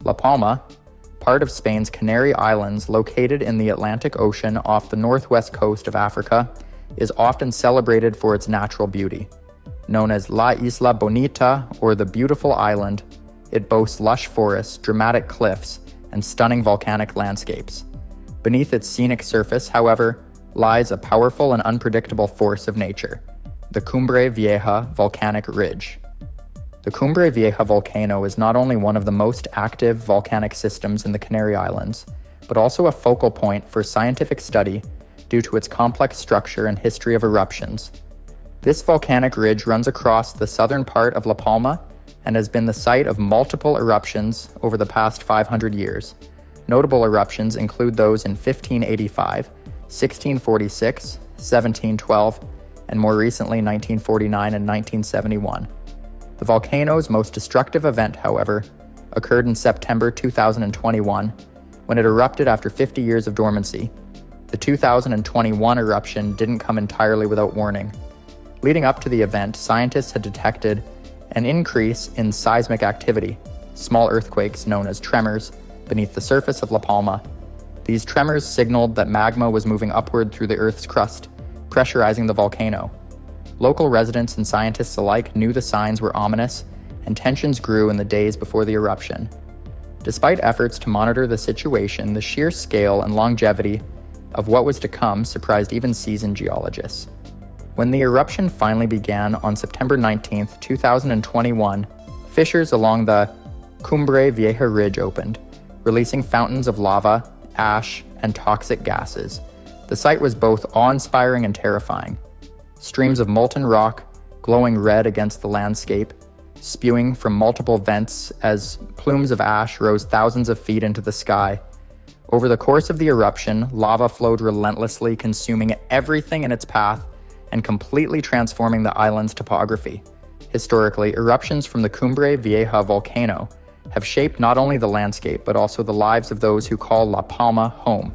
La Palma, part of Spain's Canary Islands located in the Atlantic Ocean off the northwest coast of Africa, is often celebrated for its natural beauty. Known as La Isla Bonita, or the Beautiful Island, it boasts lush forests, dramatic cliffs, and stunning volcanic landscapes. Beneath its scenic surface, however, lies a powerful and unpredictable force of nature, the Cumbre Vieja volcanic ridge. The Cumbre Vieja volcano is not only one of the most active volcanic systems in the Canary Islands, but also a focal point for scientific study due to its complex structure and history of eruptions. This volcanic ridge runs across the southern part of La Palma and has been the site of multiple eruptions over the past 500 years. Notable eruptions include those in 1585, 1646, 1712, and more recently 1949 and 1971. The volcano's most destructive event, however, occurred in September 2021, when it erupted after 50 years of dormancy. The 2021 eruption didn't come entirely without warning. Leading up to the event, scientists had detected an increase in seismic activity, small earthquakes known as tremors, beneath the surface of La Palma. These tremors signaled that magma was moving upward through the Earth's crust, pressurizing the volcano. Local residents and scientists alike knew the signs were ominous, and tensions grew in the days before the eruption. Despite efforts to monitor the situation, the sheer scale and longevity of what was to come surprised even seasoned geologists. When the eruption finally began on September 19, 2021, fissures along the Cumbre Vieja ridge opened, releasing fountains of lava, ash, and toxic gases. The sight was both awe-inspiring and terrifying. Streams of molten rock, glowing red against the landscape, spewing from multiple vents as plumes of ash rose thousands of feet into the sky. Over the course of the eruption, lava flowed relentlessly, consuming everything in its path and completely transforming the island's topography. Historically, eruptions from the Cumbre Vieja volcano have shaped not only the landscape, but also the lives of those who call La Palma home.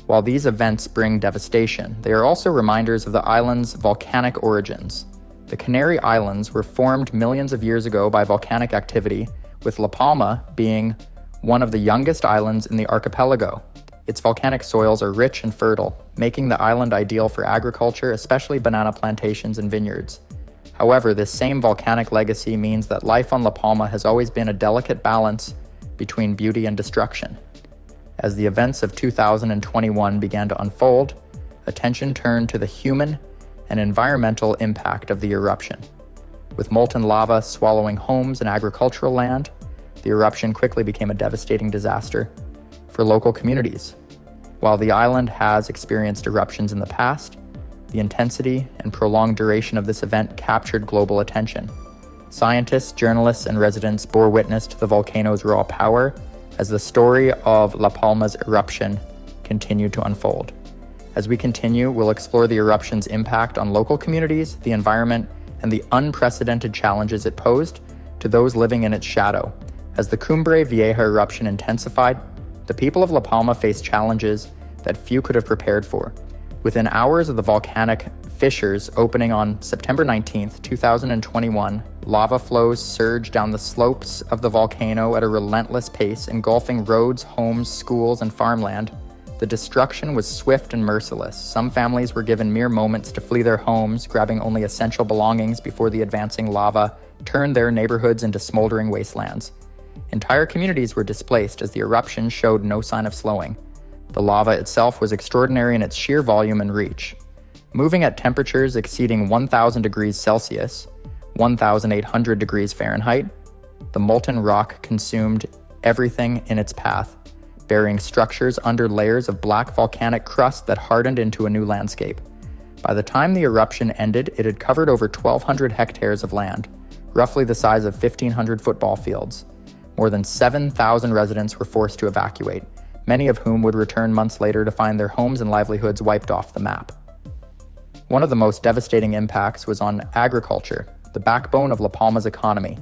While these events bring devastation, they are also reminders of the island's volcanic origins. The Canary Islands were formed millions of years ago by volcanic activity, with La Palma being one of the youngest islands in the archipelago. Its volcanic soils are rich and fertile, making the island ideal for agriculture, especially banana plantations and vineyards. However, this same volcanic legacy means that life on La Palma has always been a delicate balance between beauty and destruction. As the events of 2021 began to unfold, attention turned to the human and environmental impact of the eruption. With molten lava swallowing homes and agricultural land, the eruption quickly became a devastating disaster for local communities. While the island has experienced eruptions in the past, the intensity and prolonged duration of this event captured global attention. Scientists, journalists, and residents bore witness to the volcano's raw power as the story of La Palma's eruption continued to unfold. As we continue, we'll explore the eruption's impact on local communities, the environment, and the unprecedented challenges it posed to those living in its shadow. As the Cumbre Vieja eruption intensified, the people of La Palma faced challenges that few could have prepared for. Within hours of the volcanic fissures opening on September 19, 2021, lava flows surged down the slopes of the volcano at a relentless pace, engulfing roads, homes, schools, and farmland. The destruction was swift and merciless. Some families were given mere moments to flee their homes, grabbing only essential belongings before the advancing lava turned their neighborhoods into smoldering wastelands. Entire communities were displaced as the eruption showed no sign of slowing. The lava itself was extraordinary in its sheer volume and reach. Moving at temperatures exceeding 1,000 degrees Celsius, 1,800 degrees Fahrenheit, the molten rock consumed everything in its path, burying structures under layers of black volcanic crust that hardened into a new landscape. By the time the eruption ended, it had covered over 1,200 hectares of land, roughly the size of 1,500 football fields. More than 7,000 residents were forced to evacuate, many of whom would return months later to find their homes and livelihoods wiped off the map. One of the most devastating impacts was on agriculture, the backbone of La Palma's economy.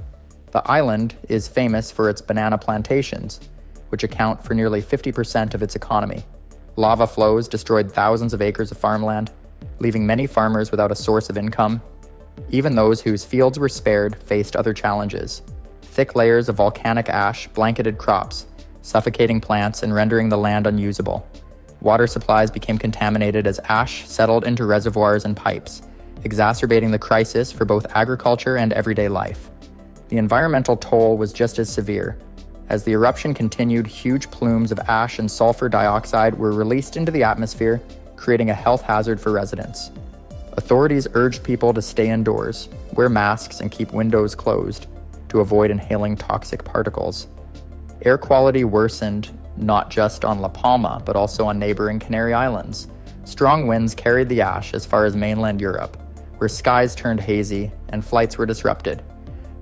The island is famous for its banana plantations, which account for nearly 50% of its economy. Lava flows destroyed thousands of acres of farmland, leaving many farmers without a source of income. Even those whose fields were spared faced other challenges. Thick layers of volcanic ash blanketed crops, suffocating plants and rendering the land unusable. Water supplies became contaminated as ash settled into reservoirs and pipes, exacerbating the crisis for both agriculture and everyday life. The environmental toll was just as severe. As the eruption continued, huge plumes of ash and sulfur dioxide were released into the atmosphere, creating a health hazard for residents. Authorities urged people to stay indoors, wear masks, and keep windows closed to avoid inhaling toxic particles. Air quality worsened not just on La Palma, but also on neighboring Canary Islands. Strong winds carried the ash as far as mainland Europe, where skies turned hazy and flights were disrupted.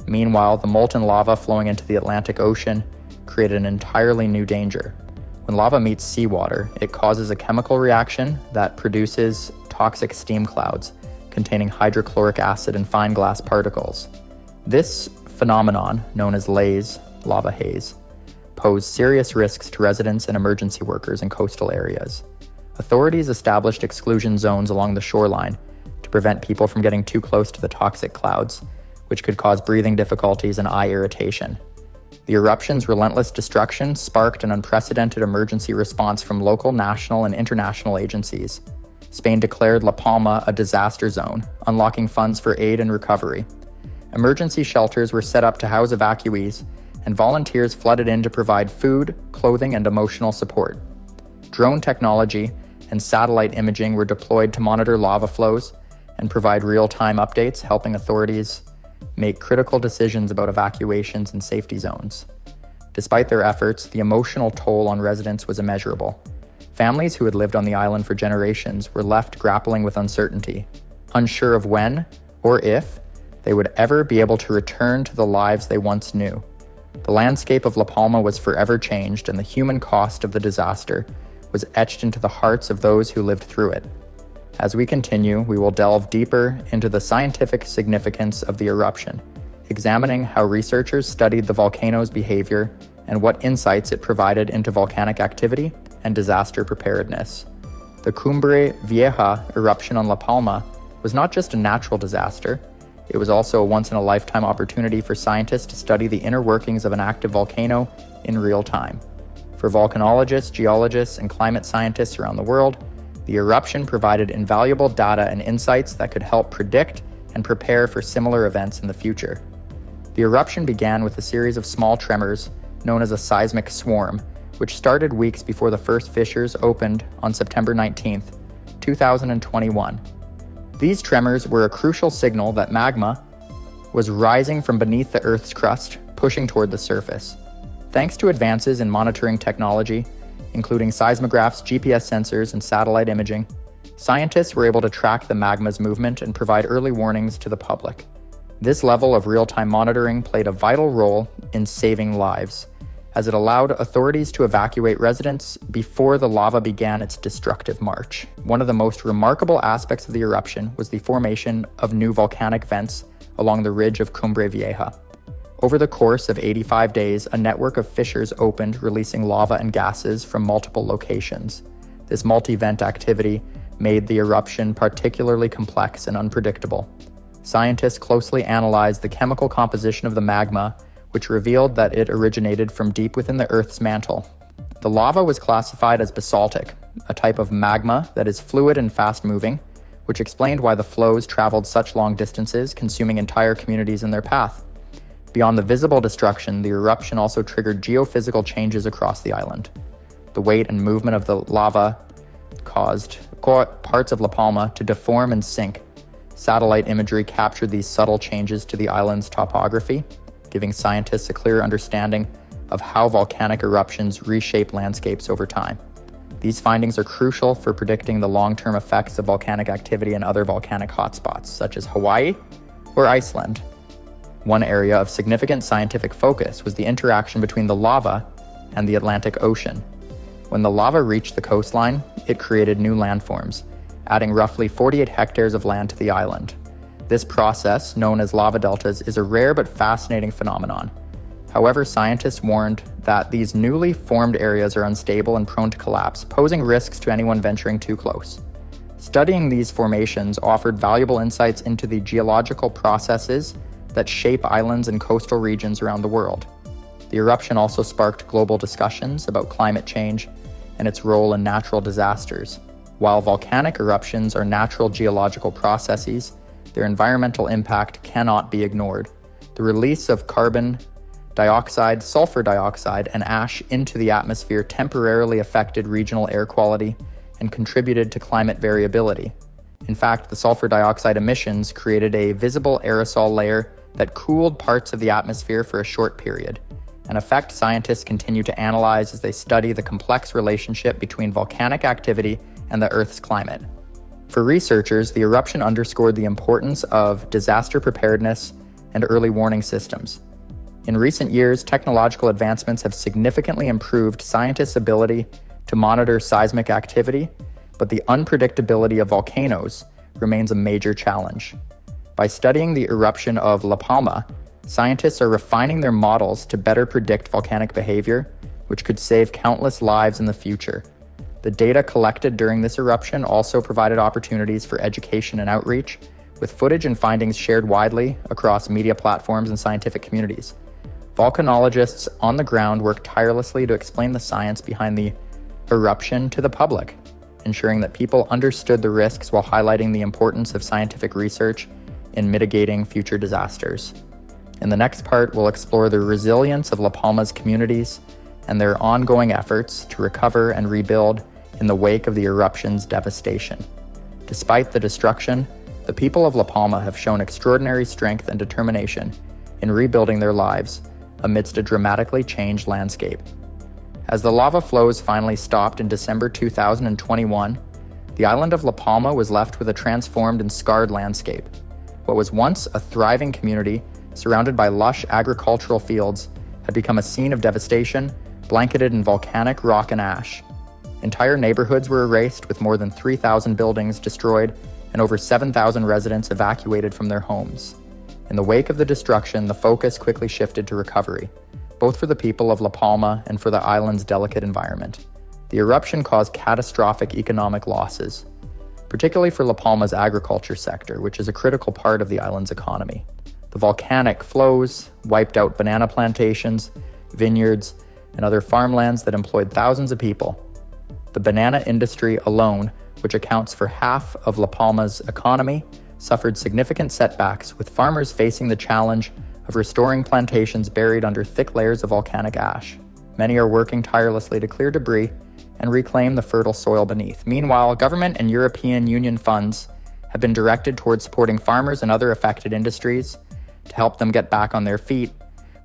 Meanwhile, the molten lava flowing into the Atlantic Ocean created an entirely new danger. When lava meets seawater, it causes a chemical reaction that produces toxic steam clouds containing hydrochloric acid and fine glass particles. This phenomenon, known as LAYS, lava haze, posed serious risks to residents and emergency workers in coastal areas. Authorities established exclusion zones along the shoreline to prevent people from getting too close to the toxic clouds, which could cause breathing difficulties and eye irritation. The eruption's relentless destruction sparked an unprecedented emergency response from local, national, and international agencies. Spain declared La Palma a disaster zone, unlocking funds for aid and recovery. Emergency shelters were set up to house evacuees, and volunteers flooded in to provide food, clothing, and emotional support. Drone technology and satellite imaging were deployed to monitor lava flows and provide real-time updates, helping authorities make critical decisions about evacuations and safety zones. Despite their efforts, the emotional toll on residents was immeasurable. Families who had lived on the island for generations were left grappling with uncertainty, unsure of when or if they would ever be able to return to the lives they once knew. The landscape of La Palma was forever changed, and the human cost of the disaster was etched into the hearts of those who lived through it. As we continue, we will delve deeper into the scientific significance of the eruption, examining how researchers studied the volcano's behavior and what insights it provided into volcanic activity and disaster preparedness. The Cumbre Vieja eruption on La Palma was not just a natural disaster, it was also a once-in-a-lifetime opportunity for scientists to study the inner workings of an active volcano in real time. For volcanologists, geologists, and climate scientists around the world, the eruption provided invaluable data and insights that could help predict and prepare for similar events in the future. The eruption began with a series of small tremors known as a seismic swarm, which started weeks before the first fissures opened on September 19, 2021. These tremors were a crucial signal that magma was rising from beneath the Earth's crust, pushing toward the surface. Thanks to advances in monitoring technology, including seismographs, GPS sensors, and satellite imaging, scientists were able to track the magma's movement and provide early warnings to the public. This level of real-time monitoring played a vital role in saving lives, as it allowed authorities to evacuate residents before the lava began its destructive march. One of the most remarkable aspects of the eruption was the formation of new volcanic vents along the ridge of Cumbre Vieja. Over the course of 85 days, a network of fissures opened, releasing lava and gases from multiple locations. This multi-vent activity made the eruption particularly complex and unpredictable. Scientists closely analyzed the chemical composition of the magma, which revealed that it originated from deep within the Earth's mantle. The lava was classified as basaltic, a type of magma that is fluid and fast-moving, which explained why the flows traveled such long distances, consuming entire communities in their path. Beyond the visible destruction, the eruption also triggered geophysical changes across the island. The weight and movement of the lava caused parts of La Palma to deform and sink. Satellite imagery captured these subtle changes to the island's topography, giving scientists a clear understanding of how volcanic eruptions reshape landscapes over time. These findings are crucial for predicting the long-term effects of volcanic activity in other volcanic hotspots, such as Hawaii or Iceland. One area of significant scientific focus was the interaction between the lava and the Atlantic Ocean. When the lava reached the coastline, it created new landforms, adding roughly 48 hectares of land to the island. This process, known as lava deltas, is a rare but fascinating phenomenon. However, scientists warned that these newly formed areas are unstable and prone to collapse, posing risks to anyone venturing too close. Studying these formations offered valuable insights into the geological processes that shape islands and coastal regions around the world. The eruption also sparked global discussions about climate change and its role in natural disasters. While volcanic eruptions are natural geological processes, their environmental impact cannot be ignored. The release of carbon dioxide, sulfur dioxide, and ash into the atmosphere temporarily affected regional air quality and contributed to climate variability. In fact, the sulfur dioxide emissions created a visible aerosol layer that cooled parts of the atmosphere for a short period, an effect scientists continue to analyze as they study the complex relationship between volcanic activity and the Earth's climate. For researchers, the eruption underscored the importance of disaster preparedness and early warning systems. In recent years, technological advancements have significantly improved scientists' ability to monitor seismic activity, but the unpredictability of volcanoes remains a major challenge. By studying the eruption of La Palma, scientists are refining their models to better predict volcanic behavior, which could save countless lives in the future. The data collected during this eruption also provided opportunities for education and outreach, with footage and findings shared widely across media platforms and scientific communities. Volcanologists on the ground worked tirelessly to explain the science behind the eruption to the public, ensuring that people understood the risks while highlighting the importance of scientific research in mitigating future disasters. In the next part, we'll explore the resilience of La Palma's communities and their ongoing efforts to recover and rebuild in the wake of the eruption's devastation. Despite the destruction, the people of La Palma have shown extraordinary strength and determination in rebuilding their lives amidst a dramatically changed landscape. As the lava flows finally stopped in December 2021, the island of La Palma was left with a transformed and scarred landscape. What was once a thriving community surrounded by lush agricultural fields had become a scene of devastation, blanketed in volcanic rock and ash. Entire neighborhoods were erased, with more than 3,000 buildings destroyed and over 7,000 residents evacuated from their homes. In the wake of the destruction, the focus quickly shifted to recovery, both for the people of La Palma and for the island's delicate environment. The eruption caused catastrophic economic losses, particularly for La Palma's agriculture sector, which is a critical part of the island's economy. The volcanic flows wiped out banana plantations, vineyards, and other farmlands that employed thousands of people. The banana industry alone, which accounts for half of La Palma's economy, suffered significant setbacks, with farmers facing the challenge of restoring plantations buried under thick layers of volcanic ash. Many are working tirelessly to clear debris and reclaim the fertile soil beneath. Meanwhile, government and European Union funds have been directed towards supporting farmers and other affected industries to help them get back on their feet.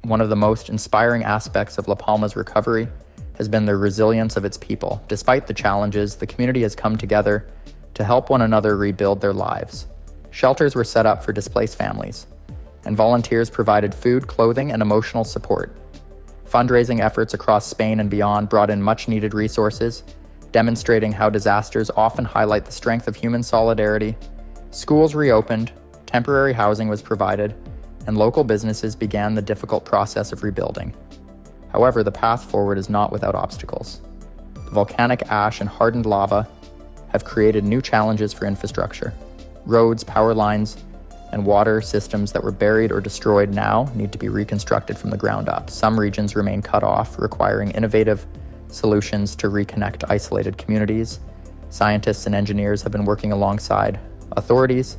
One of the most inspiring aspects of La Palma's recovery has been the resilience of its people. Despite the challenges, the community has come together to help one another rebuild their lives. Shelters were set up for displaced families, and volunteers provided food, clothing, and emotional support. Fundraising efforts across Spain and beyond brought in much-needed resources, demonstrating how disasters often highlight the strength of human solidarity. Schools reopened, temporary housing was provided, and local businesses began the difficult process of rebuilding. However, the path forward is not without obstacles. The volcanic ash and hardened lava have created new challenges for infrastructure. Roads, power lines, and water systems that were buried or destroyed now need to be reconstructed from the ground up. Some regions remain cut off, requiring innovative solutions to reconnect isolated communities. Scientists and engineers have been working alongside authorities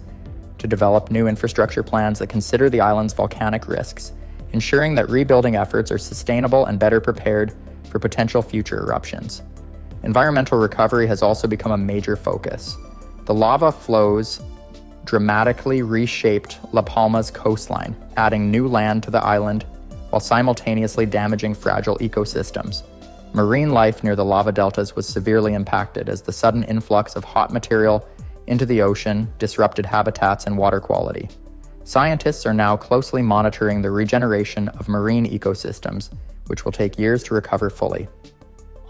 to develop new infrastructure plans that consider the island's volcanic risks, ensuring that rebuilding efforts are sustainable and better prepared for potential future eruptions. Environmental recovery has also become a major focus. The lava flows dramatically reshaped La Palma's coastline, adding new land to the island while simultaneously damaging fragile ecosystems. Marine life near the lava deltas was severely impacted as the sudden influx of hot material into the ocean disrupted habitats and water quality. Scientists are now closely monitoring the regeneration of marine ecosystems, which will take years to recover fully.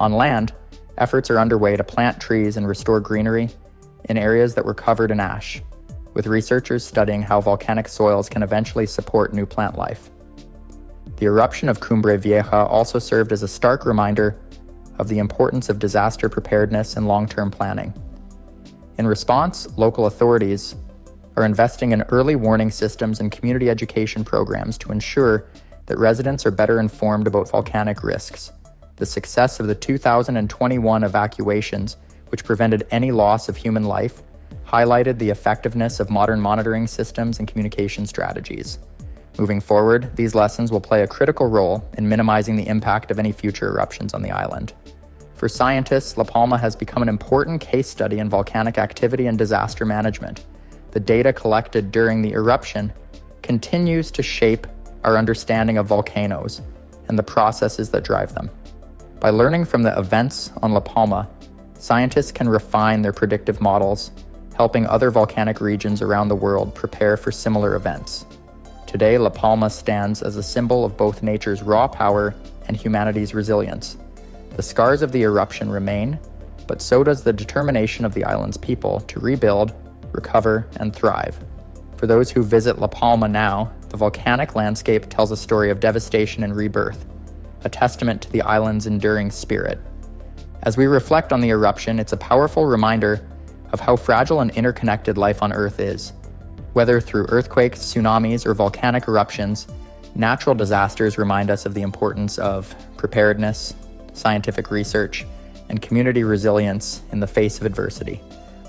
On land, efforts are underway to plant trees and restore greenery in areas that were covered in ash, with researchers studying how volcanic soils can eventually support new plant life. The eruption of Cumbre Vieja also served as a stark reminder of the importance of disaster preparedness and long-term planning. In response, local authorities are investing in early warning systems and community education programs to ensure that residents are better informed about volcanic risks. The success of the 2021 evacuations, which prevented any loss of human life, highlighted the effectiveness of modern monitoring systems and communication strategies. Moving forward, these lessons will play a critical role in minimizing the impact of any future eruptions on the island. For scientists, La Palma has become an important case study in volcanic activity and disaster management. The data collected during the eruption continues to shape our understanding of volcanoes and the processes that drive them. By learning from the events on La Palma, scientists can refine their predictive models, helping other volcanic regions around the world prepare for similar events. Today, La Palma stands as a symbol of both nature's raw power and humanity's resilience. The scars of the eruption remain, but so does the determination of the island's people to rebuild, recover, and thrive. For those who visit La Palma now, the volcanic landscape tells a story of devastation and rebirth, a testament to the island's enduring spirit. As we reflect on the eruption, it's a powerful reminder of how fragile and interconnected life on Earth is. Whether through earthquakes, tsunamis, or volcanic eruptions, natural disasters remind us of the importance of preparedness, scientific research, and community resilience in the face of adversity.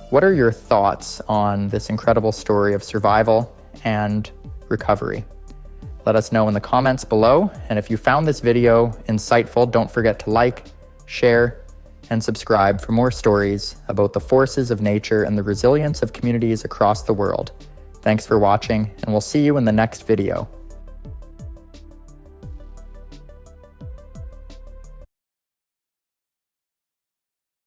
What are your thoughts on this incredible story of survival and recovery? Let us know in the comments below, and if you found this video insightful, don't forget to like, share, and subscribe for more stories about the forces of nature and the resilience of communities across the world. Thanks for watching, and we'll see you in the next video.